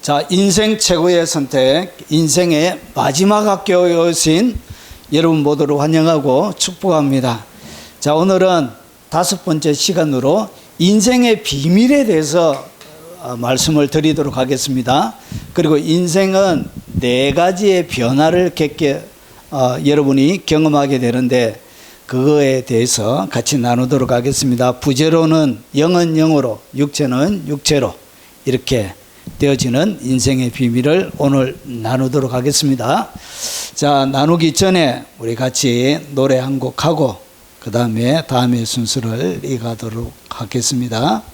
자, 인생 최고의 선택, 인생의 마지막 학교이신 여러분 모두를 환영하고 축복합니다. 자, 오늘은 5번째 시간으로 인생의 비밀에 대해서 말씀을 드리도록 하겠습니다. 그리고 인생은 4가지의 변화를 여러분이 경험하게 되는데 그거에 대해서 같이 나누도록 하겠습니다. 부제로는 영은 영으로, 육체는 육체로 이렇게 되어지는 인생의 비밀을 오늘 나누도록 하겠습니다. 자, 나누기 전에 우리 같이 노래 한 곡 하고 그 다음에 순서를 이어가도록 하겠습니다.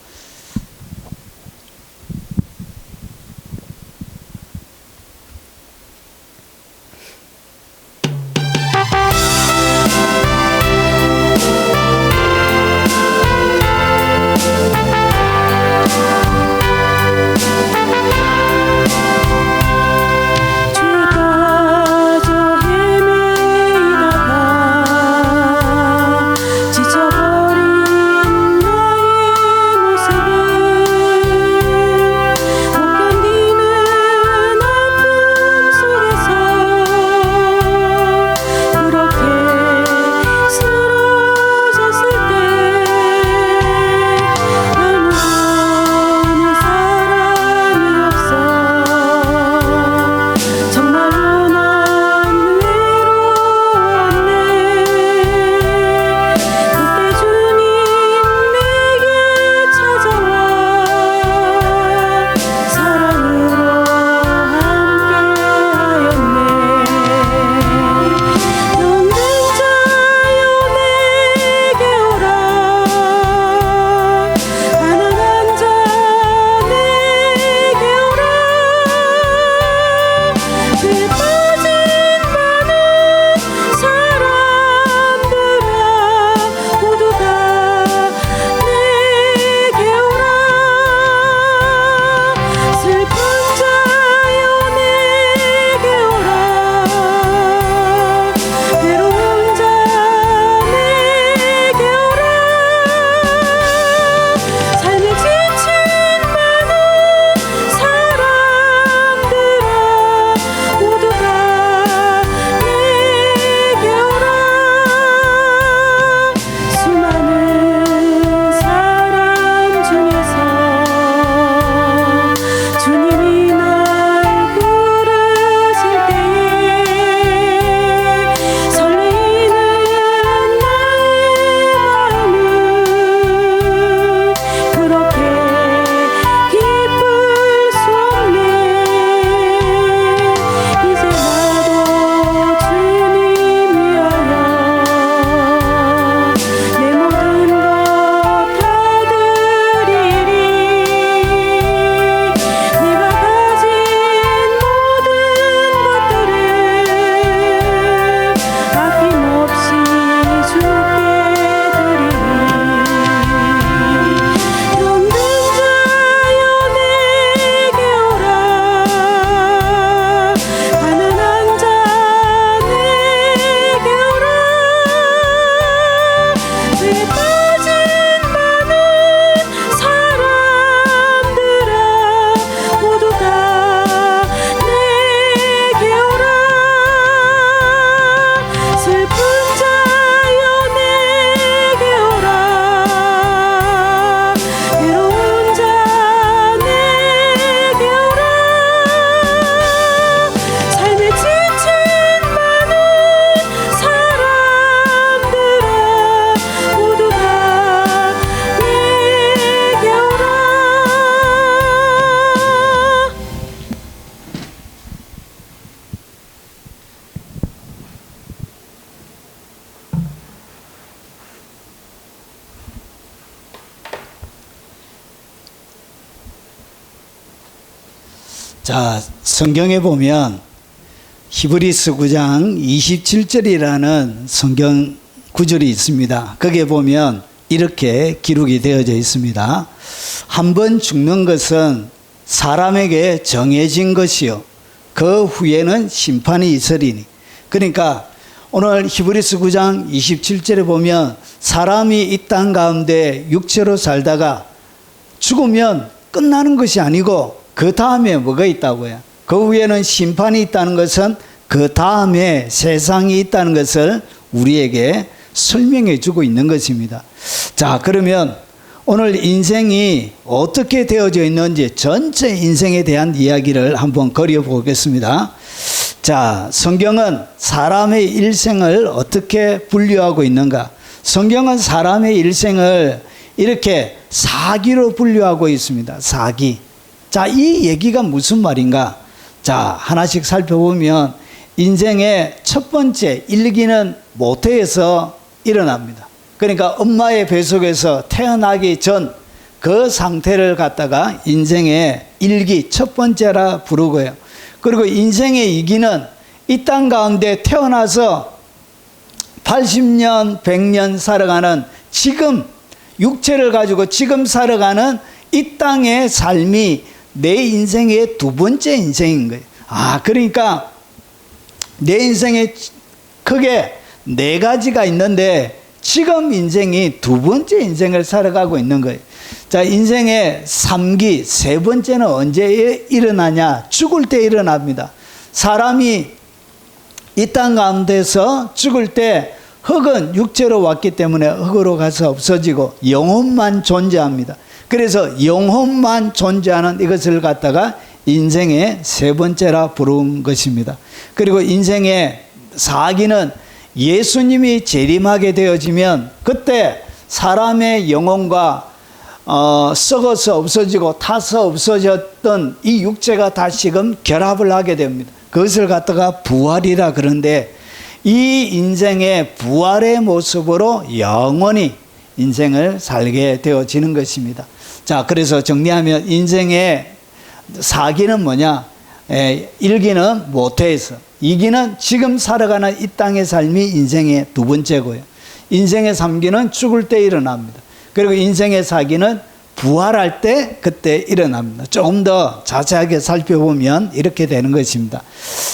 자, 성경에 보면 히브리서 9장 27절이라는 성경 구절이 있습니다. 거기에 보면 이렇게 기록이 되어져 있습니다. 한 번 죽는 것은 사람에게 정해진 것이요 그 후에는 심판이 있으리니. 그러니까 오늘 히브리서 9장 27절에 보면 사람이 이 땅 가운데 육체로 살다가 죽으면 끝나는 것이 아니고 그 그 다음에 뭐가 있다고요? 그 위에는 심판이 있다는 것은 그 다음에 세상이 있다는 것을 우리에게 설명해 주고 있는 것입니다. 자, 그러면 오늘 인생이 어떻게 되어져 있는지 전체 인생에 대한 이야기를 한번 그려보겠습니다. 자, 성경은 사람의 일생을 어떻게 분류하고 있는가? 성경은 사람의 일생을 이렇게 사기로 분류하고 있습니다. 사기. 자, 이 얘기가 무슨 말인가? 자, 하나씩 살펴보면 인생의 첫 번째 일기는 모태에서 일어납니다. 그러니까 엄마의 배 속에서 태어나기 전 그 상태를 갖다가 인생의 일기 첫 번째라 부르고요. 그리고 인생의 이기는 이 땅 가운데 태어나서 80년, 100년 살아가는 지금 육체를 가지고 지금 살아가는 이 땅의 삶이 내 인생의 두 번째 인생인 거예요. 아, 그러니까 내 인생에 크게 네 가지가 있는데 지금 인생이 두 번째 인생을 살아가고 있는 거예요. 자, 인생의 3기, 세 번째는 언제 일어나냐? 죽을 때 일어납니다. 사람이 이 땅 가운데서 죽을 때 흙은 육체로 왔기 때문에 흙으로 가서 없어지고 영혼만 존재합니다. 그래서 영혼만 존재하는 이것을 갖다가 인생의 세 번째라 부른 것입니다. 그리고 인생의 4기는 예수님이 재림하게 되어지면 그때 사람의 영혼과 썩어서 없어지고 타서 없어졌던 이 육체가 다시금 결합을 하게 됩니다. 그것을 갖다가 부활이라 그러는데 이 인생의 부활의 모습으로 영원히 인생을 살게 되어지는 것입니다. 자, 그래서 정리하면 인생의 4기는 뭐냐? 1기는 모태에서, 2기는 지금 살아가는 이 땅의 삶이 인생의 두 번째고요. 인생의 3기는 죽을 때 일어납니다. 그리고 인생의 4기는 부활할 때 그때 일어납니다. 조금 더 자세하게 살펴보면 이렇게 되는 것입니다.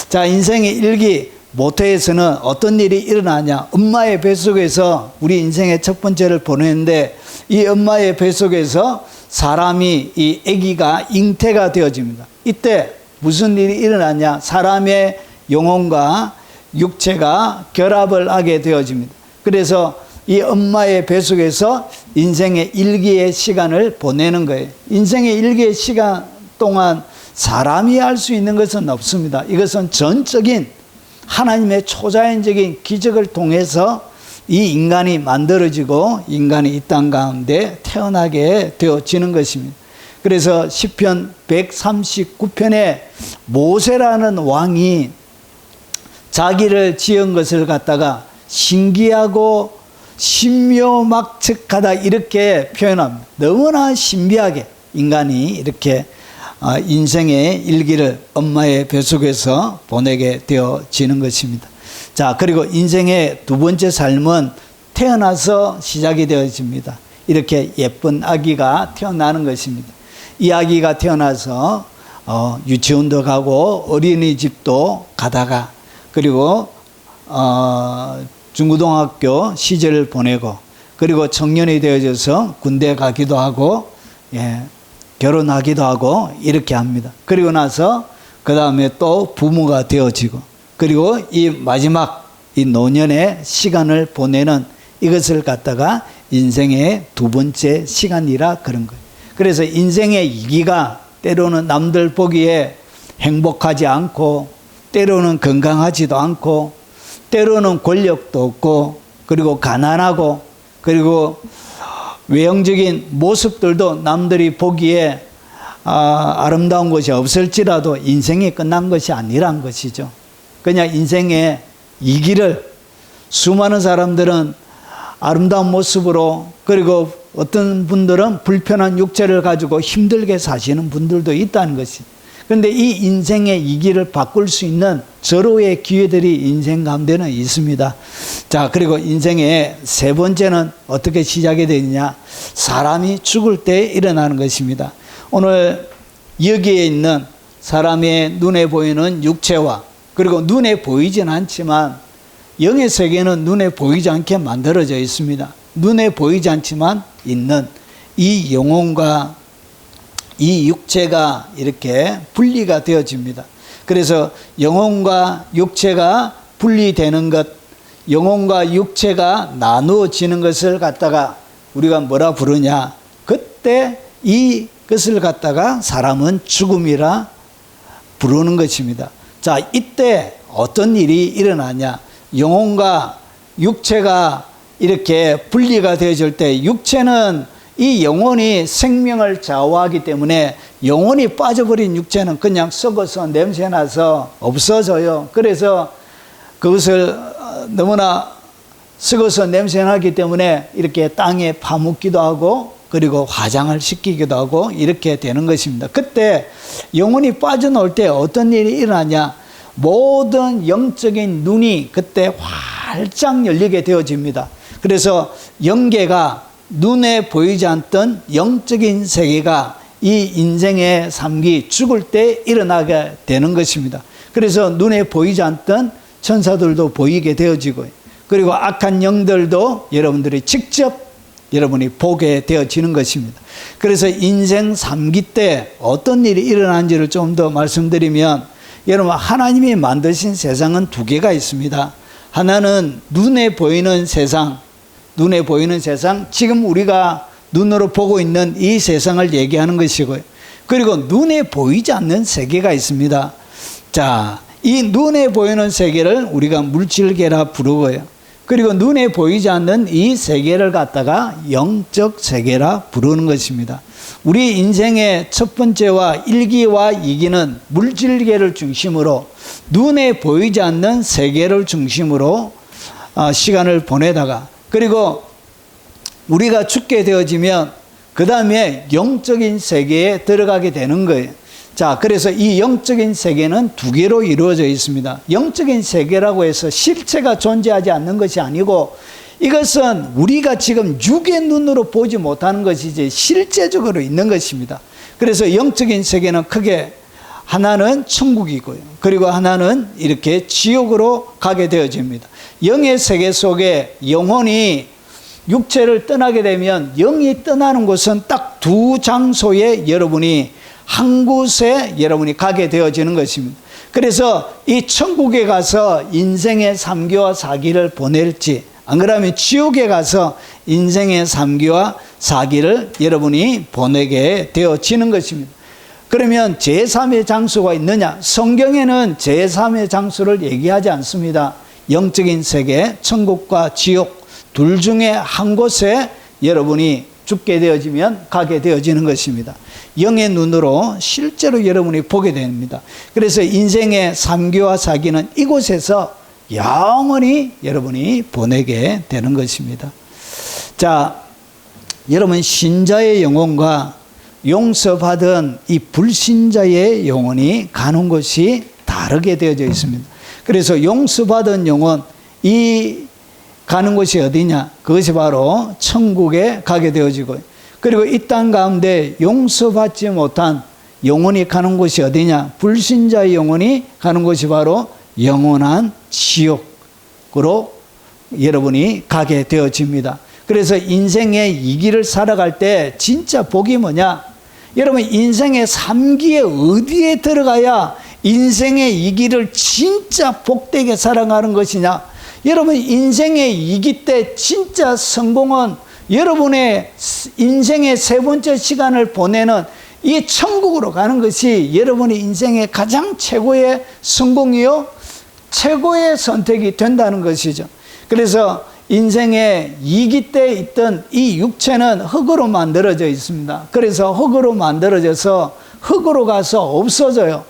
자, 인생의 1기 모태에서는 어떤 일이 일어나냐? 엄마의 뱃속에서 우리 인생의 첫 번째를 보내는데 이 엄마의 뱃속에서 사람이 이 아기가 잉태가 되어집니다. 이때 무슨 일이 일어나냐? 사람의 영혼과 육체가 결합을 하게 되어집니다. 그래서 이 엄마의 뱃속에서 인생의 1기의 시간을 보내는 거예요. 인생의 1기의 시간 동안 사람이 할 수 있는 것은 없습니다. 이것은 전적인 하나님의 초자연적인 기적을 통해서 이 인간이 만들어지고 인간이 이 땅 가운데 태어나게 되어지는 것입니다. 그래서 시편 139편에 모세라는 왕이 자기를 지은 것을 갖다가 신기하고 신묘막측하다 이렇게 표현합니다. 너무나 신비하게 인간이 이렇게 인생의 일기를 엄마의 뱃속에서 보내게 되어지는 것입니다. 자, 그리고 인생의 두 번째 삶은 태어나서 시작이 되어집니다. 이렇게 예쁜 아기가 태어나는 것입니다. 이 아기가 태어나서 유치원도 가고 어린이집도 가다가 그리고 중고등학교 시절을 보내고 그리고 청년이 되어져서 군대 가기도 하고 결혼하기도 하고 이렇게 합니다. 그리고 나서 그 다음에 또 부모가 되어지고 그리고 이 마지막 이 노년의 시간을 보내는 이것을 갖다가 인생의 두 번째 시간이라 그런 거예요. 그래서 인생의 이기가 때로는 남들 보기에 행복하지 않고 때로는 건강하지도 않고 때로는 권력도 없고 그리고 가난하고 그리고 외형적인 모습들도 남들이 보기에 아름다운 것이 없을지라도 인생이 끝난 것이 아니란 것이죠. 그냥 인생의 이기를 수많은 사람들은 아름다운 모습으로 그리고 어떤 분들은 불편한 육체를 가지고 힘들게 사시는 분들도 있다는 것이. 그런데 이 인생의 이기를 바꿀 수 있는 절호의 기회들이 인생 가운데는 있습니다. 자, 그리고 인생의 세 번째는 어떻게 시작이 되느냐? 사람이 죽을 때 일어나는 것입니다. 오늘 여기에 있는 사람의 눈에 보이는 육체와 그리고 눈에 보이진 않지만 영의 세계는 눈에 보이지 않게 만들어져 있습니다. 눈에 보이지 않지만 있는 이 영혼과 이 육체가 이렇게 분리가 되어집니다. 그래서 영혼과 육체가 분리되는 것, 영혼과 육체가 나누어지는 것을 갖다가 우리가 뭐라 부르냐? 그때 이것을 갖다가 사람은 죽음이라 부르는 것입니다. 자, 이때 어떤 일이 일어나냐? 영혼과 육체가 이렇게 분리가 되어질 때, 육체는 이 영혼이 생명을 좌우하기 때문에 영혼이 빠져버린 육체는 그냥 썩어서 냄새나서 없어져요. 그래서 그것을 너무나 썩어서 냄새나기 때문에 이렇게 땅에 파묻기도 하고 그리고 화장을 시키기도 하고 이렇게 되는 것입니다. 그때 영혼이 빠져나올 때 어떤 일이 일어나냐? 모든 영적인 눈이 그때 활짝 열리게 되어집니다. 그래서 영계가 눈에 보이지 않던 영적인 세계가 이 인생의 삶이 죽을 때 일어나게 되는 것입니다. 그래서 눈에 보이지 않던 천사들도 보이게 되어지고, 그리고 악한 영들도 여러분들이 직접 여러분이 보게 되어지는 것입니다. 그래서 인생 3기 때 어떤 일이 일어나는지를 좀 더 말씀드리면, 여러분, 하나님이 만드신 세상은 2개가 있습니다. 하나는 눈에 보이는 세상, 눈에 보이는 세상, 지금 우리가 눈으로 보고 있는 이 세상을 얘기하는 것이고요. 그리고 눈에 보이지 않는 세계가 있습니다. 자, 이 눈에 보이는 세계를 우리가 물질계라 부르고요. 그리고 눈에 보이지 않는 이 세계를 갖다가 영적 세계라 부르는 것입니다. 우리 인생의 첫 번째와 1기와 2기는 물질계를 중심으로, 눈에 보이지 않는 세계를 중심으로 시간을 보내다가, 그리고 우리가 죽게 되어지면 그 다음에 영적인 세계에 들어가게 되는 거예요. 자, 그래서 이 영적인 세계는 2개로 이루어져 있습니다. 영적인 세계라고 해서 실체가 존재하지 않는 것이 아니고, 이것은 우리가 지금 육의 눈으로 보지 못하는 것이지 실제적으로 있는 것입니다. 그래서 영적인 세계는 크게 하나는 천국이고요. 그리고 하나는 이렇게 지옥으로 가게 되어집니다. 영의 세계 속에 영혼이 육체를 떠나게 되면, 영이 떠나는 곳은 딱 2 장소에 여러분이 한 곳에 여러분이 가게 되어지는 것입니다. 그래서 이 천국에 가서 인생의 3기와 4기를 보낼지, 안 그러면 지옥에 가서 인생의 3기와 4기를 여러분이 보내게 되어지는 것입니다. 그러면 제3의 장소가 있느냐? 성경에는 제3의 장소를 얘기하지 않습니다. 영적인 세계, 천국과 지옥 둘 중에 한 곳에 여러분이 죽게 되어지면 가게 되어지는 것입니다. 영의 눈으로 실제로 여러분이 보게 됩니다. 그래서 인생의 3기와 4기는 이곳에서 영원히 여러분이 보내게 되는 것입니다. 자, 여러분, 신자의 영혼과 용서받은 이 불신자의 영혼이 가는 곳이 다르게 되어져 있습니다. 그래서 용서받은 영혼, 이 가는 곳이 어디냐? 그것이 바로 천국에 가게 되어지고, 그리고 이 땅 가운데 용서받지 못한 영혼이 가는 곳이 어디냐? 불신자의 영혼이 가는 곳이 바로 영원한 지옥으로 여러분이 가게 되어집니다. 그래서 인생의 2기를 살아갈 때 진짜 복이 뭐냐? 여러분, 인생의 3기에 어디에 들어가야 인생의 2기를 진짜 복되게 살아가는 것이냐? 여러분, 인생의 2기 때 진짜 성공은 여러분의 인생의 3번째 시간을 보내는 이 천국으로 가는 것이 여러분의 인생의 가장 최고의 성공이요, 최고의 선택이 된다는 것이죠. 그래서 인생의 2기 때 있던 이 육체는 흙으로 만들어져 있습니다. 그래서 흙으로 만들어져서 흙으로 가서 없어져요.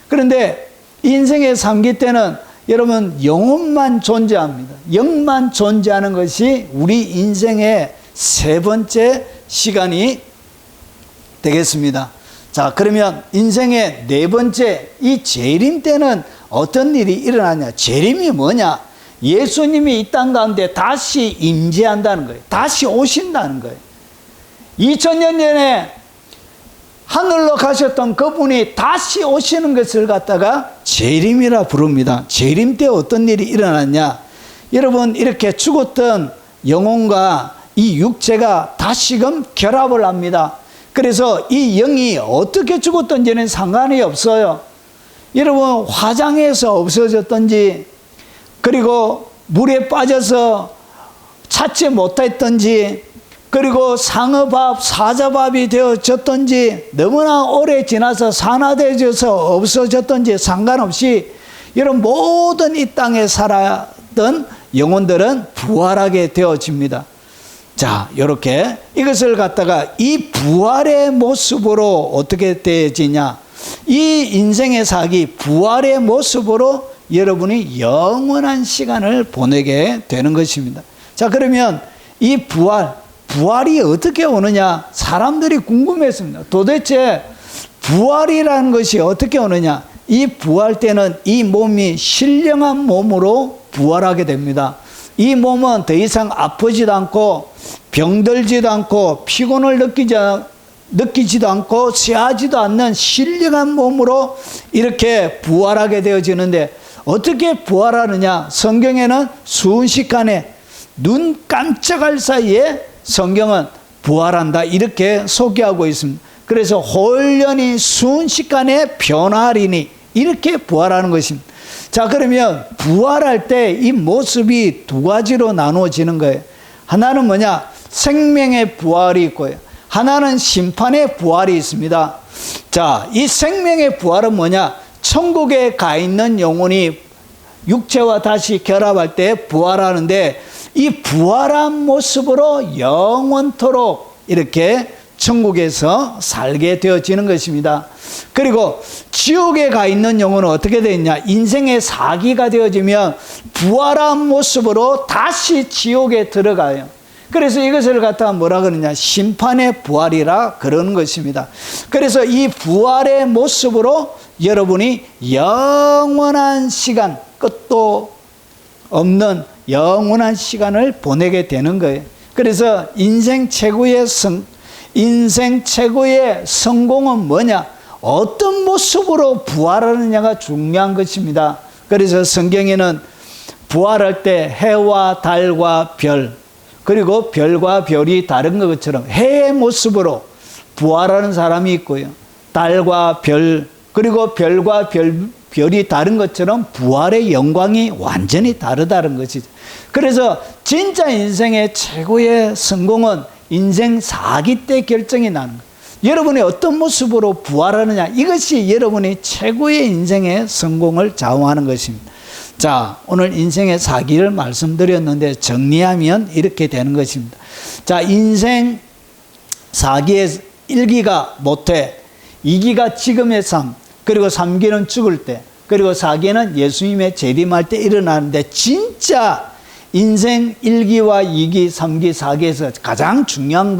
그런데 인생의 3기 때는 여러분, 영혼만 존재합니다. 영만 존재하는 것이 우리 인생의 3번째 시간이 되겠습니다. 자, 그러면 인생의 4번째 이 재림 때는 어떤 일이 일어나냐? 재림이 뭐냐? 예수님이 이 땅 가운데 다시 임재한다는 거예요. 다시 오신다는 거예요. 2000년 전에 하늘로 가셨던 그분이 다시 오시는 것을 갖다가 재림이라 부릅니다. 재림 때 어떤 일이 일어났냐? 여러분, 이렇게 죽었던 영혼과 이 육체가 다시금 결합을 합니다. 그래서 이 영이 어떻게 죽었던지는 상관이 없어요. 여러분, 화장해서 없어졌던지, 그리고 물에 빠져서 찾지 못했던지, 그리고 상어밥, 사자밥이 되어졌던지, 너무나 오래 지나서 산화되어져서 없어졌던지 상관없이 여러분, 모든 이 땅에 살았던 영혼들은 부활하게 되어집니다. 자, 이렇게 이것을 갖다가 이 부활의 모습으로 어떻게 되어지냐, 이 인생의 사기 부활의 모습으로 여러분이 영원한 시간을 보내게 되는 것입니다. 자, 그러면 이 부활이 어떻게 오느냐, 사람들이 궁금했습니다. 도대체 부활이라는 것이 어떻게 오느냐. 이 부활 때는 이 몸이 신령한 몸으로 부활하게 됩니다. 이 몸은 더 이상 아프지도 않고 병들지도 않고 피곤을 느끼지도 않고 쇠하지도 않는 신령한 몸으로 이렇게 부활하게 되어지는데, 어떻게 부활하느냐. 성경에는 순식간에 눈 깜짝할 사이에 성경은 부활한다 이렇게 소개하고 있습니다. 그래서 홀연히 순식간에 변화하리니 이렇게 부활하는 것입니다. 자, 그러면 부활할 때 이 모습이 두 가지로 나누어지는 거예요. 하나는 뭐냐, 생명의 부활이 있고요, 하나는 심판의 부활이 있습니다. 자, 이 생명의 부활은 뭐냐, 천국에 가 있는 영혼이 육체와 다시 결합할 때 부활하는데, 이 부활한 모습으로 영원토록 이렇게 천국에서 살게 되어지는 것입니다. 그리고 지옥에 가 있는 영혼은 어떻게 되느냐, 인생의 사기가 되어지면 부활한 모습으로 다시 지옥에 들어가요. 그래서 이것을 갖다가 뭐라 그러냐, 심판의 부활이라 그러는 것입니다. 그래서 이 부활의 모습으로 여러분이 영원한 시간, 끝도 없는 영원한 시간을 보내게 되는 거예요. 그래서 인생 최고의 성공은 뭐냐, 어떤 모습으로 부활하느냐가 중요한 것입니다. 그래서 성경에는 부활할 때 해와 달과 별, 그리고 별과 별이 다른 것처럼 해의 모습으로 부활하는 사람이 있고요, 달과 별, 그리고 별과 별이 다른 것처럼 부활의 영광이 완전히 다르다는 것이죠. 그래서 진짜 인생의 최고의 성공은 인생 4기 때 결정이 나는 거예요. 여러분이 어떤 모습으로 부활하느냐, 이것이 여러분이 최고의 인생의 성공을 좌우하는 것입니다. 자, 오늘 인생의 4기를 말씀드렸는데 정리하면 이렇게 되는 것입니다. 자, 인생 4기의 1기가 모태, 2기가 지금의 삶, 그리고 3기는 죽을 때, 그리고 4기는 예수님의 재림할 때 일어나는데, 진짜 인생 1기와 2기, 3기, 4기에서 가장 중요한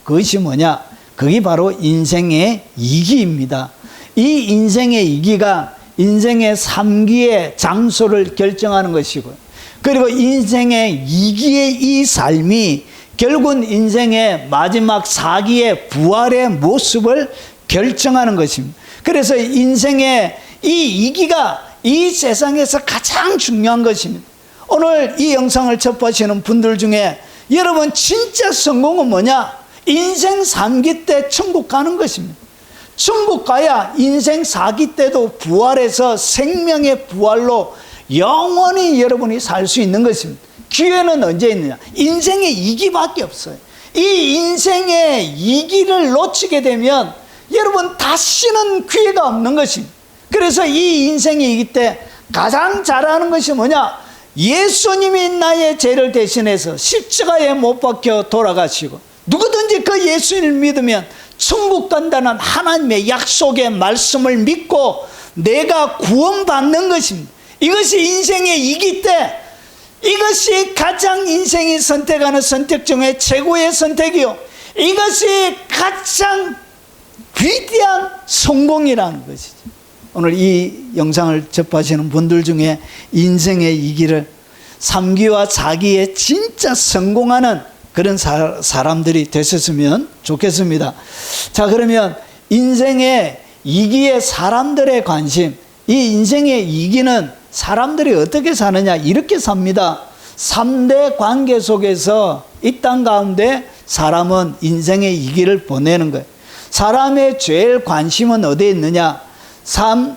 그것이 뭐냐, 그게 바로 인생의 2기입니다. 이 인생의 2기가 인생의 3기의 장소를 결정하는 것이고요, 그리고 인생의 2기의 이 삶이 결국은 인생의 마지막 4기의 부활의 모습을 결정하는 것입니다. 그래서 인생의 이 2기가 이 세상에서 가장 중요한 것입니다. 오늘 이 영상을 접하시는 분들 중에 여러분 진짜 성공은 뭐냐? 인생 3기 때 천국 가는 것입니다. 천국 가야 인생 4기 때도 부활해서 생명의 부활로 영원히 여러분이 살 수 있는 것입니다. 기회는 언제 있느냐? 인생의 2기밖에 없어요. 이 인생의 2기를 놓치게 되면 여러분 다시는 기회가 없는 것입니다. 그래서 이 인생의 2기 때 가장 잘하는 것이 뭐냐? 예수님이 나의 죄를 대신해서 십자가에 못 박혀 돌아가시고, 누구든지 그 예수님을 믿으면 천국 간다는 하나님의 약속의 말씀을 믿고 내가 구원받는 것입니다. 이것이 인생의 2기 때, 이것이 가장 인생이 선택하는 선택 중에 최고의 선택이요, 이것이 가장 위대한 성공이라는 것이죠. 오늘 이 영상을 접하시는 분들 중에 인생의 2기를 3기와 4기에 진짜 성공하는 그런 사람들이 되셨으면 좋겠습니다. 자, 그러면 인생의 2기의 사람들의 관심, 이 인생의 2기는 사람들이 어떻게 사느냐, 이렇게 삽니다. 3대 관계 속에서 이 땅 가운데 사람은 인생의 2기를 보내는 거예요. 사람의 제일 관심은 어디에 있느냐?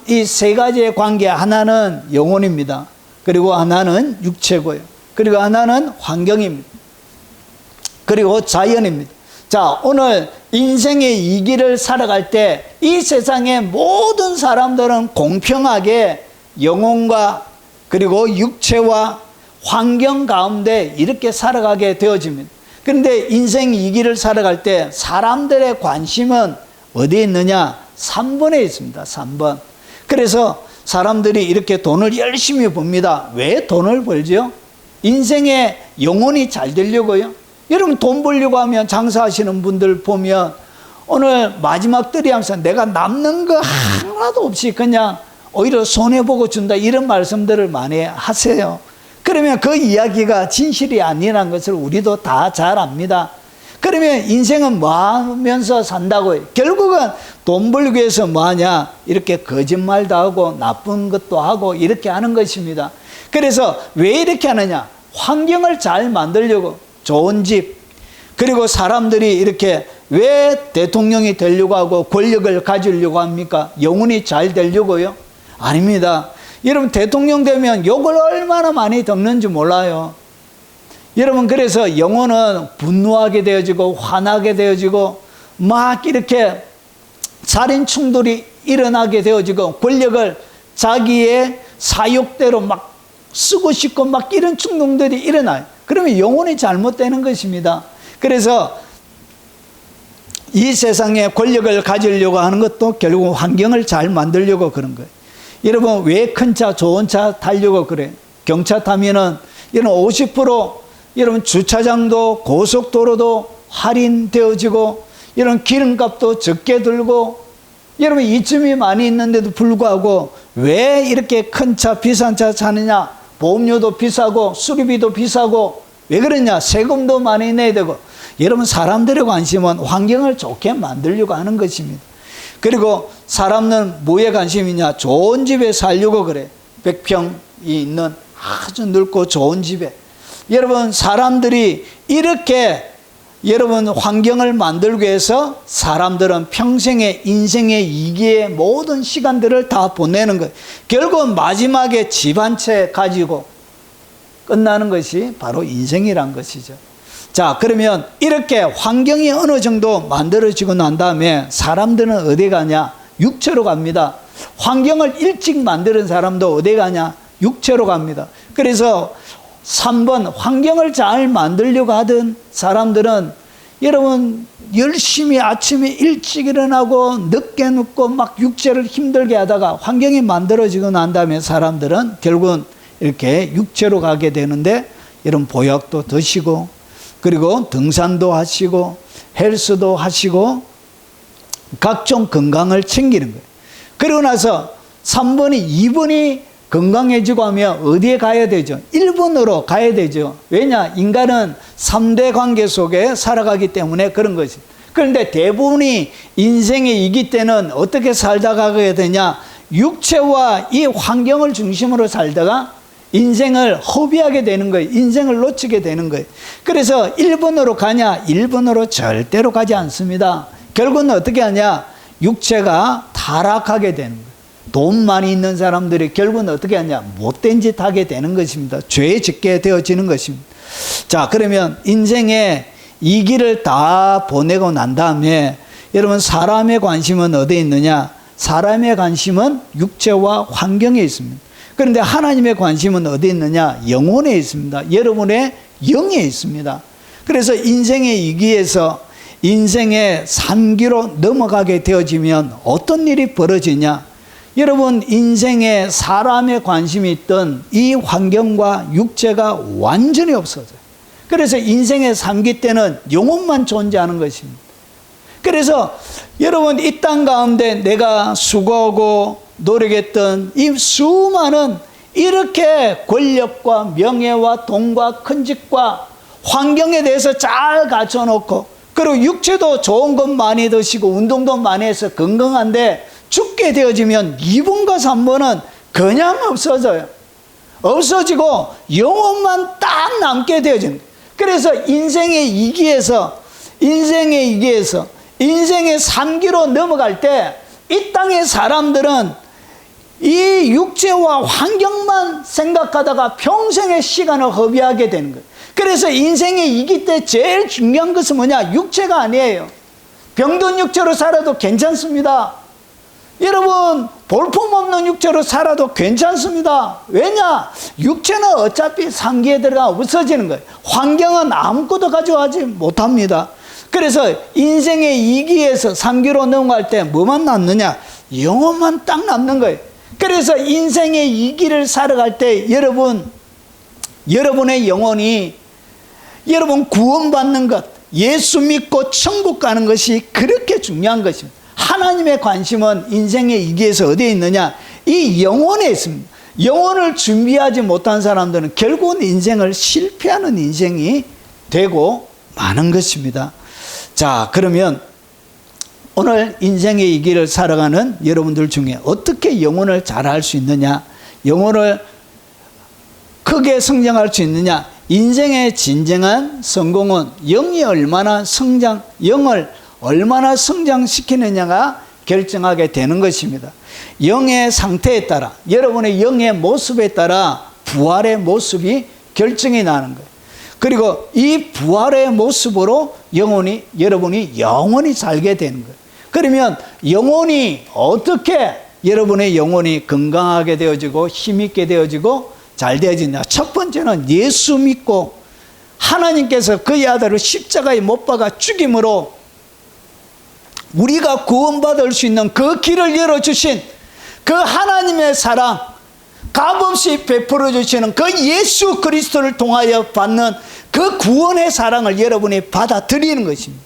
이 세 가지의 관계, 하나는 영혼입니다. 그리고 하나는 육체고요. 그리고 하나는 환경입니다. 그리고 자연입니다. 자, 오늘 인생의 이 길을 살아갈 때 이 세상의 모든 사람들은 공평하게 영혼과 그리고 육체와 환경 가운데 이렇게 살아가게 되어집니다. 그런데 인생 이 길을 살아갈 때 사람들의 관심은 어디에 있느냐? 3번에 있습니다. 3번. 그래서 사람들이 이렇게 돈을 열심히 법니다. 왜 돈을 벌죠? 인생의 영혼이 잘 되려고요. 여러분, 돈 벌려고 하면 장사하시는 분들 보면 오늘 마지막 들이하면서 내가 남는 거 하나도 없이 그냥 오히려 손해보고 준다, 이런 말씀들을 많이 하세요. 그러면 그 이야기가 진실이 아니라는 것을 우리도 다 잘 압니다. 그러면 인생은 뭐 하면서 산다고요? 결국은 돈 벌기 위해서 뭐 하냐? 이렇게 거짓말도 하고 나쁜 것도 하고 이렇게 하는 것입니다. 그래서 왜 이렇게 하느냐? 환경을 잘 만들려고, 좋은 집, 그리고 사람들이 이렇게 왜 대통령이 되려고 하고 권력을 가지려고 합니까? 영혼이 잘 되려고요? 아닙니다. 여러분, 대통령 되면 욕을 얼마나 많이 듣는지 몰라요. 여러분, 그래서 영혼은 분노하게 되어지고 화나게 되어지고 막 이렇게 살인 충돌이 일어나게 되어지고 권력을 자기의 사욕대로 막 쓰고 싶고 막 이런 충동들이 일어나요. 그러면 영혼이 잘못되는 것입니다. 그래서 이 세상에 권력을 가지려고 하는 것도 결국 환경을 잘 만들려고 그런 거예요. 여러분, 왜 큰 차, 좋은 차 타려고 그래요? 경차 타면은 여러분 50% 여러분 주차장도 고속도로도 할인되어지고 여러분 기름값도 적게 들고 여러분 이쯤이 많이 있는데도 불구하고 왜 이렇게 큰 차, 비싼 차 사느냐? 보험료도 비싸고 수리비도 비싸고 왜 그러냐? 세금도 많이 내야 되고. 여러분, 사람들의 관심은 환경을 좋게 만들려고 하는 것입니다. 그리고 사람은 뭐에 관심이냐? 좋은 집에 살려고 그래. 100평이 있는 아주 넓고 좋은 집에. 여러분, 사람들이 이렇게 여러분 환경을 만들기 위해서 사람들은 평생의 인생의 이기의 모든 시간들을 다 보내는 거예요. 결국은 마지막에 집 한 채 가지고 끝나는 것이 바로 인생이란 것이죠. 자, 그러면 이렇게 환경이 어느 정도 만들어지고 난 다음에 사람들은 어디 가냐? 육체로 갑니다. 환경을 일찍 만드는 사람도 어디 가냐? 육체로 갑니다. 그래서 3번, 환경을 잘 만들려고 하던 사람들은 여러분 열심히 아침에 일찍 일어나고 늦게 눕고 막 육체를 힘들게 하다가 환경이 만들어지고 난 다음에 사람들은 결국은 이렇게 육체로 가게 되는데 여러분 보약도 드시고 그리고 등산도 하시고 헬스도 하시고 각종 건강을 챙기는 거예요. 그러고 나서 3번이 2번이 건강해지고 하면 어디에 가야 되죠? 1번으로 가야 되죠. 왜냐? 인간은 3대 관계 속에 살아가기 때문에 그런 것이. 그런데 대부분이 인생의 이기 때는 어떻게 살다가 가게 되냐? 육체와 이 환경을 중심으로 살다가 인생을 허비하게 되는 거예요. 인생을 놓치게 되는 거예요. 그래서 1번으로 가냐? 1번으로 절대로 가지 않습니다. 결국은 어떻게 하냐? 육체가 타락하게 되는 거예요. 돈 많이 있는 사람들이 결국은 어떻게 하냐? 못된 짓 하게 되는 것입니다. 죄 짓게 되어지는 것입니다. 자, 그러면 인생의 이 길을 다 보내고 난 다음에 여러분 사람의 관심은 어디에 있느냐? 사람의 관심은 육체와 환경에 있습니다. 그런데 하나님의 관심은 어디에 있느냐? 영혼에 있습니다. 여러분의 영에 있습니다. 그래서 인생의 이기에서 인생의 산기로 넘어가게 되어지면 어떤 일이 벌어지냐? 여러분 인생에 사람의 관심이 있던 이 환경과 육체가 완전히 없어져요. 그래서 인생의 3기 때는 영혼만 존재하는 것입니다. 그래서 여러분 이 땅 가운데 내가 수고하고 노력했던 이 수많은 이렇게 권력과 명예와 돈과 큰 집과 환경에 대해서 잘 갖춰놓고 그리고 육체도 좋은 것 많이 드시고 운동도 많이 해서 건강한데 죽게 되어지면 2번과 3번은 그냥 없어져요. 없어지고 영혼만 딱 남게 되어집니다. 그래서 인생의 이기에서 인생의 3기로 넘어갈 때 이 땅의 사람들은 이 육체와 환경만 생각하다가 평생의 시간을 허비하게 되는 거예요. 그래서 인생의 2기 때 제일 중요한 것은 뭐냐? 육체가 아니에요. 병든 육체로 살아도 괜찮습니다. 여러분, 볼품없는 육체로 살아도 괜찮습니다. 왜냐? 육체는 어차피 3기에 들어가 없어지는 거예요. 환경은 아무것도 가져가지 못합니다. 그래서 인생의 2기에서 3기로 넘어갈 때 뭐만 남느냐? 영혼만 딱 남는 거예요. 그래서 인생의 2기를 살아갈 때 여러분의 영혼이 여러분 구원받는 것, 예수 믿고 천국 가는 것이 그렇게 중요한 것입니다. 하나님의 관심은 인생의 2기에서 어디에 있느냐? 이 영혼에 있습니다. 영혼을 준비하지 못한 사람들은 결국은 인생을 실패하는 인생이 되고 마는 것입니다. 자, 그러면 오늘 인생의 2기를 살아가는 여러분들 중에 어떻게 영혼을 잘 할 수 있느냐? 영혼을 크게 성장할 수 있느냐? 인생의 진정한 성공은 영을 얼마나 성장시키느냐가 결정하게 되는 것입니다. 영의 상태에 따라, 여러분의 영의 모습에 따라 부활의 모습이 결정이 나는 거예요. 그리고 이 부활의 모습으로 여러분이 영원히 살게 되는 거예요. 그러면 영혼이 어떻게 여러분의 영혼이 건강하게 되어지고 힘있게 되어지고 잘 되어지냐? 첫 번째는 예수 믿고 하나님께서 그의 아들을 십자가에 못 박아 죽임으로 우리가 구원받을 수 있는 그 길을 열어주신 그 하나님의 사랑, 값없이 베풀어 주시는 그 예수 그리스도를 통하여 받는 그 구원의 사랑을 여러분이 받아들이는 것입니다.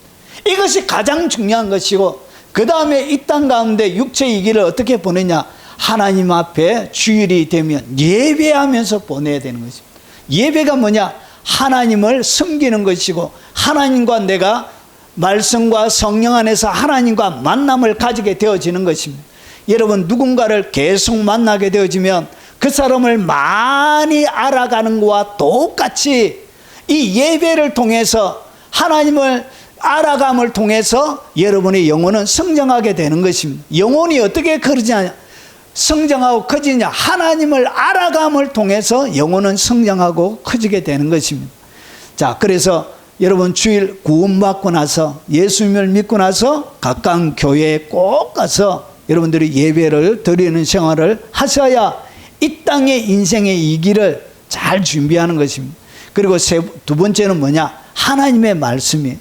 이것이 가장 중요한 것이고, 그 다음에 이 땅 가운데 육체의 길을 어떻게 보내냐? 하나님 앞에 주일이 되면 예배하면서 보내야 되는 것입니다. 예배가 뭐냐? 하나님을 섬기는 것이고, 하나님과 내가 말씀과 성령 안에서 하나님과 만남을 가지게 되어지는 것입니다. 여러분, 누군가를 계속 만나게 되어지면 그 사람을 많이 알아가는 것과 똑같이 이 예배를 통해서 하나님을 알아감을 통해서 여러분의 영혼은 성장하게 되는 것입니다. 영혼이 어떻게 커지냐? 성장하고 커지냐? 하나님을 알아감을 통해서 영혼은 성장하고 커지게 되는 것입니다. 자, 그래서 여러분 주일 구원받고 나서 예수님을 믿고 나서 가까운 교회에 꼭 가서 여러분들이 예배를 드리는 생활을 하셔야 이 땅의 인생의 2기를 잘 준비하는 것입니다. 그리고 두 번째는 뭐냐? 하나님의 말씀이.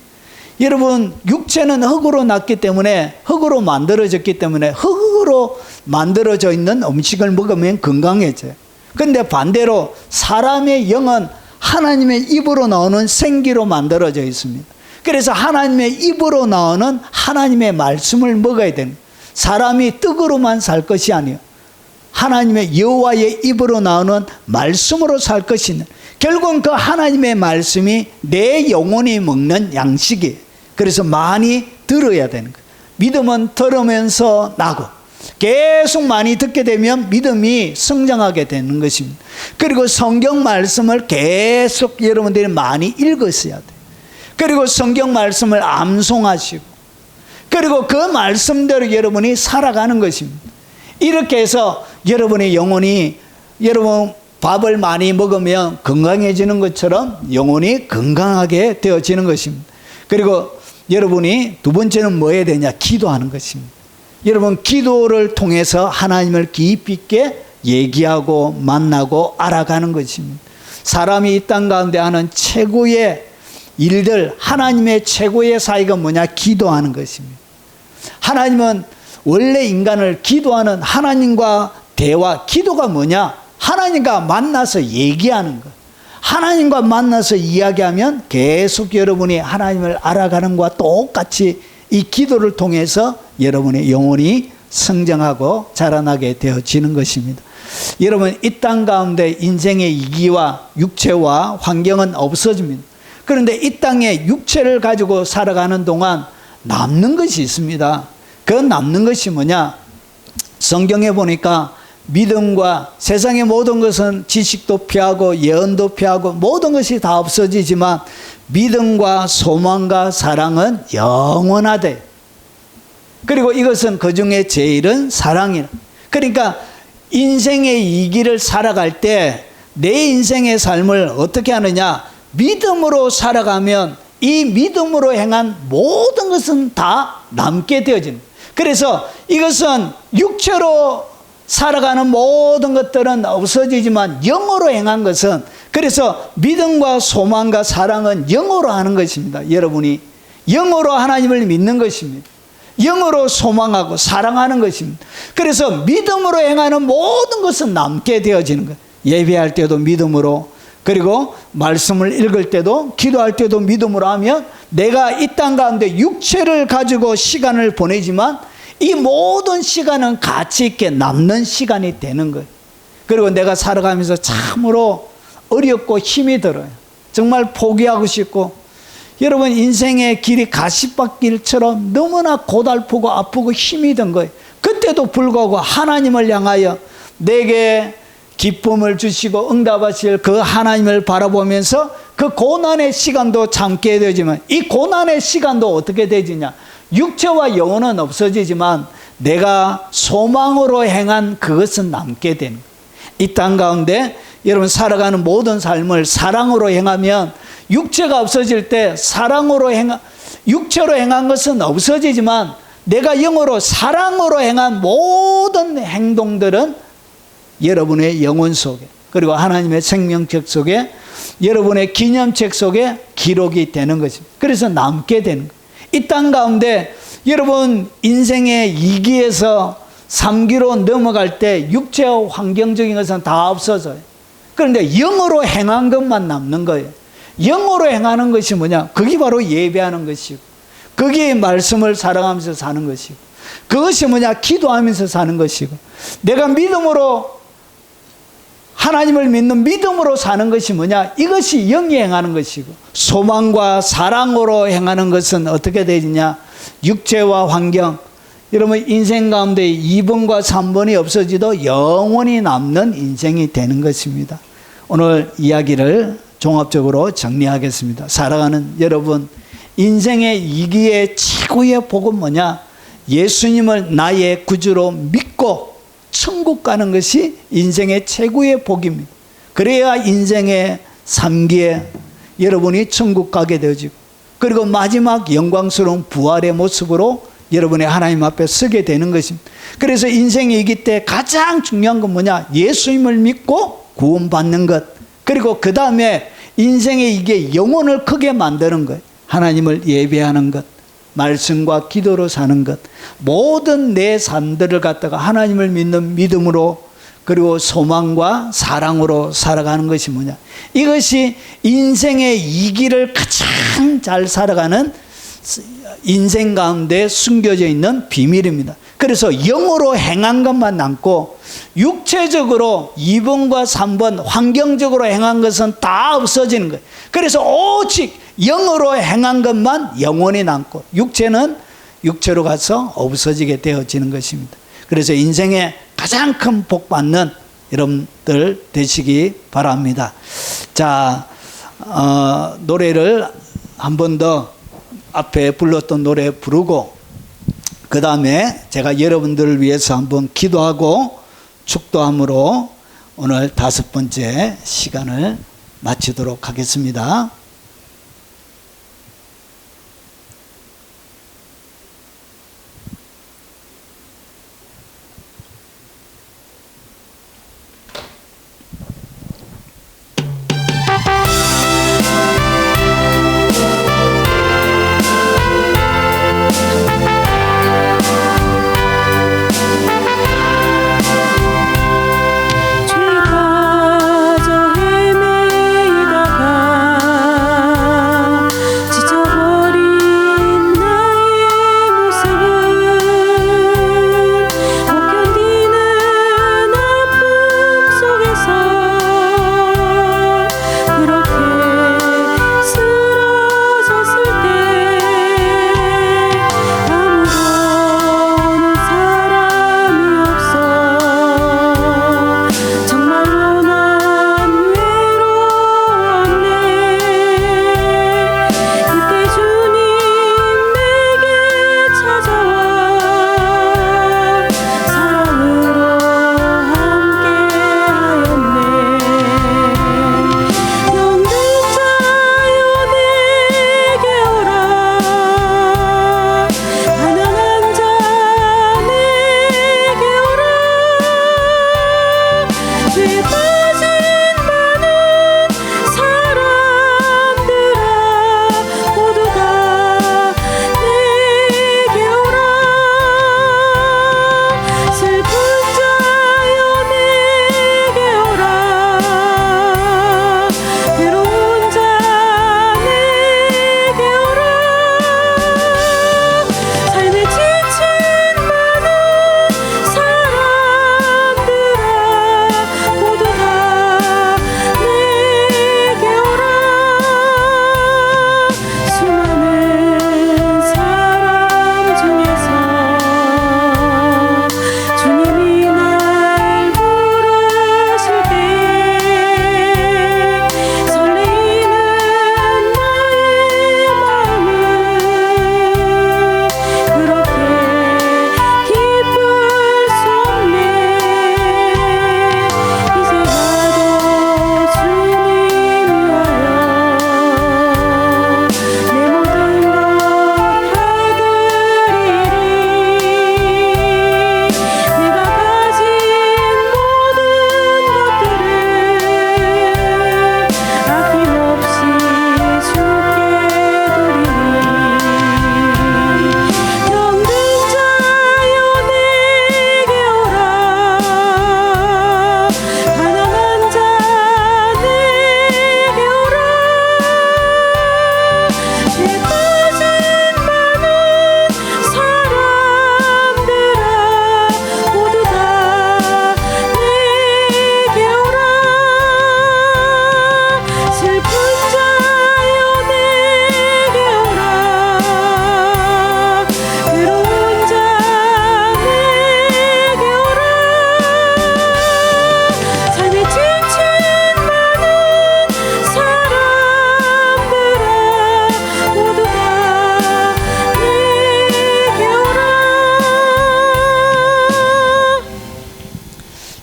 여러분, 육체는 흙으로 났기 때문에, 흙으로 만들어졌기 때문에 흙으로 만들어져 있는 음식을 먹으면 건강해져요. 그런데 반대로 사람의 영은 하나님의 입으로 나오는 생기로 만들어져 있습니다. 그래서 하나님의 입으로 나오는 하나님의 말씀을 먹어야 되는 거예요. 사람이 떡으로만 살 것이 아니에요. 하나님의 여호와의 입으로 나오는 말씀으로 살 것이냐. 결국은 그 하나님의 말씀이 내 영혼이 먹는 양식이에요. 그래서 많이 들어야 되는 거예요. 믿음은 들으면서 나고, 계속 많이 듣게 되면 믿음이 성장하게 되는 것입니다. 그리고 성경 말씀을 계속 여러분들이 많이 읽으셔야 돼요. 그리고 성경 말씀을 암송하시고, 그리고 그 말씀대로 여러분이 살아가는 것입니다. 이렇게 해서 여러분의 영혼이, 여러분 밥을 많이 먹으면 건강해지는 것처럼 영혼이 건강하게 되어지는 것입니다. 그리고 여러분이 두 번째는 뭐 해야 되냐? 기도하는 것입니다. 여러분, 기도를 통해서 하나님을 깊이 있게 얘기하고 만나고 알아가는 것입니다. 사람이 이 땅 가운데 하는 최고의 일들, 하나님의 최고의 사이가 뭐냐? 기도하는 것입니다. 하나님은 원래 인간을 기도하는, 하나님과 대화, 기도가 뭐냐? 하나님과 만나서 얘기하는 것. 하나님과 만나서 이야기하면 계속 여러분이 하나님을 알아가는 것과 똑같이 이 기도를 통해서 여러분의 영혼이 성장하고 자라나게 되어지는 것입니다. 여러분, 이 땅 가운데 인생의 이기와 육체와 환경은 없어집니다. 그런데 이 땅에 육체를 가지고 살아가는 동안 남는 것이 있습니다. 그 남는 것이 뭐냐? 성경에 보니까 믿음과 세상의 모든 것은 지식도 피하고 예언도 피하고 모든 것이 다 없어지지만 믿음과 소망과 사랑은 영원하대. 그리고 이것은 그 중에 제일은 사랑이라. 그러니까 인생의 이 길을 살아갈 때 내 인생의 삶을 어떻게 하느냐? 믿음으로 살아가면 이 믿음으로 행한 모든 것은 다 남게 되어진다. 그래서 이것은 육체로 살아가는 모든 것들은 없어지지만 영으로 행한 것은, 그래서 믿음과 소망과 사랑은 영으로 하는 것입니다. 여러분이 영으로 하나님을 믿는 것입니다. 영으로 소망하고 사랑하는 것입니다. 그래서 믿음으로 행하는 모든 것은 남게 되어지는 거예요. 예배할 때도 믿음으로, 그리고 말씀을 읽을 때도, 기도할 때도 믿음으로 하면 내가 이 땅 가운데 육체를 가지고 시간을 보내지만 이 모든 시간은 가치 있게 남는 시간이 되는 거예요. 그리고 내가 살아가면서 참으로 어렵고 힘이 들어요. 정말 포기하고 싶고, 여러분 인생의 길이 가시밭길처럼 너무나 고달프고 아프고 힘이 든 거예요. 그때도 불구하고 하나님을 향하여 내게 기쁨을 주시고 응답하실 그 하나님을 바라보면서 그 고난의 시간도 참게 되지만, 이 고난의 시간도 어떻게 되지냐? 육체와 영혼은 없어지지만 내가 소망으로 행한 그것은 남게 되는 거예요. 이 땅 가운데 여러분 살아가는 모든 삶을 사랑으로 행하면, 육체가 없어질 때 육체로 행한 것은 없어지지만 내가 영으로 사랑으로 행한 모든 행동들은 여러분의 영혼 속에, 그리고 하나님의 생명책 속에, 여러분의 기념책 속에 기록이 되는 것입니다. 그래서 남게 되는 거예요. 이 땅 가운데 여러분 인생의 2기에서 3기로 넘어갈 때 육체와 환경적인 것은 다 없어져요. 그런데 영으로 행한 것만 남는 거예요. 영으로 행하는 것이 뭐냐? 그게 바로 예배하는 것이고, 그게 말씀을 사랑하면서 사는 것이고, 그것이 뭐냐? 기도하면서 사는 것이고, 내가 믿음으로 하나님을 믿는 믿음으로 사는 것이 뭐냐? 이것이 영이 행하는 것이고, 소망과 사랑으로 행하는 것은 어떻게 되느냐? 육체와 환경, 여러분 인생 가운데 2번과 3번이 없어지도 영원히 남는 인생이 되는 것입니다. 오늘 이야기를 종합적으로 정리하겠습니다. 살아가는 여러분, 인생의 2기의 최고의 복은 뭐냐? 예수님을 나의 구주로 믿고 천국 가는 것이 인생의 최고의 복입니다. 그래야 인생의 3기에 여러분이 천국 가게 되어지고, 그리고 마지막 영광스러운 부활의 모습으로 여러분이 하나님 앞에 서게 되는 것입니다. 그래서 인생의 2기 때 가장 중요한 건 뭐냐? 예수님을 믿고 구원받는 것, 그리고 그 다음에 인생의 2기의 영혼을 크게 만드는 것, 하나님을 예배하는 것, 말씀과 기도로 사는 것, 모든 내 삶들을 갖다가 하나님을 믿는 믿음으로, 그리고 소망과 사랑으로 살아가는 것이 뭐냐? 이것이 인생의 2기를 가장 잘 살아가는 인생 가운데 숨겨져 있는 비밀입니다. 그래서 영으로 행한 것만 남고, 육체적으로 2번과 3번 환경적으로 행한 것은 다 없어지는 거예요. 그래서 오직 영으로 행한 것만 영원히 남고, 육체는 육체로 가서 없어지게 되어지는 것입니다. 그래서 인생에 가장 큰 복 받는 여러분들 되시기 바랍니다. 자, 노래를 한 번 더 앞에 불렀던 노래 부르고, 그 다음에 제가 여러분들을 위해서 한번 기도하고 축도함으로 오늘 5번째 시간을 마치도록 하겠습니다. 죄 가져 헤매이다가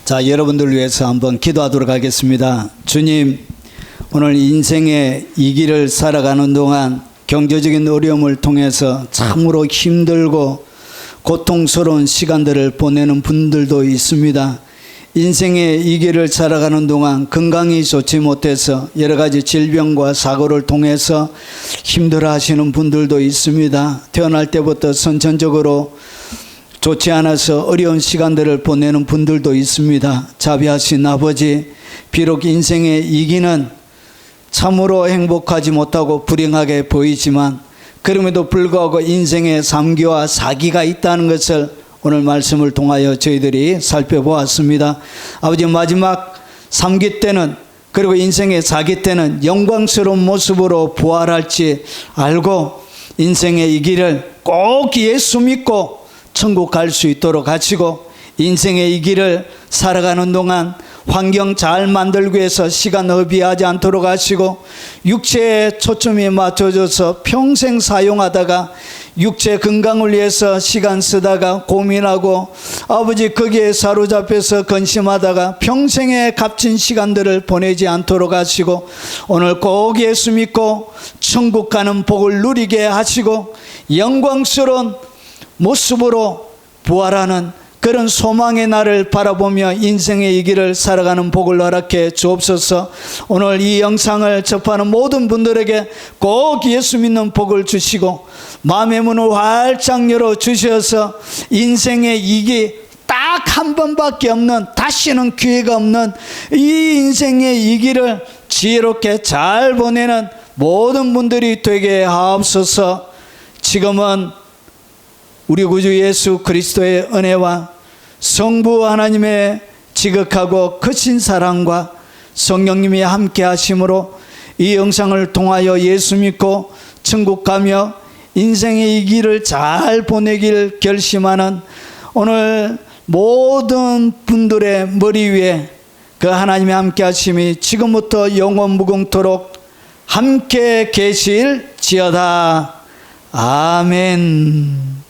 자, 여러분들 위해서 한번 기도하도록 하겠습니다. 주님, 오늘 인생의 이 길을 살아가는 동안 경제적인 어려움을 통해서 참으로 힘들고 고통스러운 시간들을 보내는 분들도 있습니다. 인생의 이 길을 살아가는 동안 건강이 좋지 못해서 여러 가지 질병과 사고를 통해서 힘들어 하시는 분들도 있습니다. 태어날 때부터 선천적으로 좋지 않아서 어려운 시간들을 보내는 분들도 있습니다. 자비하신 아버지, 비록 인생의 이 길은 참으로 행복하지 못하고 불행하게 보이지만 그럼에도 불구하고 인생의 3기와 4기가 있다는 것을 오늘 말씀을 통하여 저희들이 살펴보았습니다. 아버지, 마지막 3기 때는, 그리고 인생의 4기 때는 영광스러운 모습으로 부활할지 알고 인생의 이 길을 꼭 예수 믿고 천국 갈 수 있도록 하시고, 인생의 이 길을 살아가는 동안 환경 잘 만들기 위해서 시간 허비하지 않도록 하시고, 육체에 초점이 맞춰져서 평생 사용하다가 육체 건강을 위해서 시간 쓰다가 고민하고 아버지 거기에 사로잡혀서 근심하다가 평생의 값진 시간들을 보내지 않도록 하시고, 오늘 꼭 예수 믿고 천국 가는 복을 누리게 하시고 영광스러운 모습으로 부활하는 그런 소망의 날을 바라보며 인생의 이 길을 살아가는 복을 허락해 주옵소서. 오늘 이 영상을 접하는 모든 분들에게 꼭 예수 믿는 복을 주시고 마음의 문을 활짝 열어 주셔서 인생의 이 길 딱 한 번밖에 없는, 다시는 기회가 없는 이 인생의 이 길을 지혜롭게 잘 보내는 모든 분들이 되게 하옵소서. 지금은 우리 구주 예수 그리스도의 은혜와 성부 하나님의 지극하고 크신 사랑과 성령님이 함께 하심으로 이 영상을 통하여 예수 믿고 천국 가며 인생의 이 길을 잘 보내길 결심하는 오늘 모든 분들의 머리 위에 그 하나님의 함께 하심이 지금부터 영원 무궁토록 함께 계실지어다. 아멘.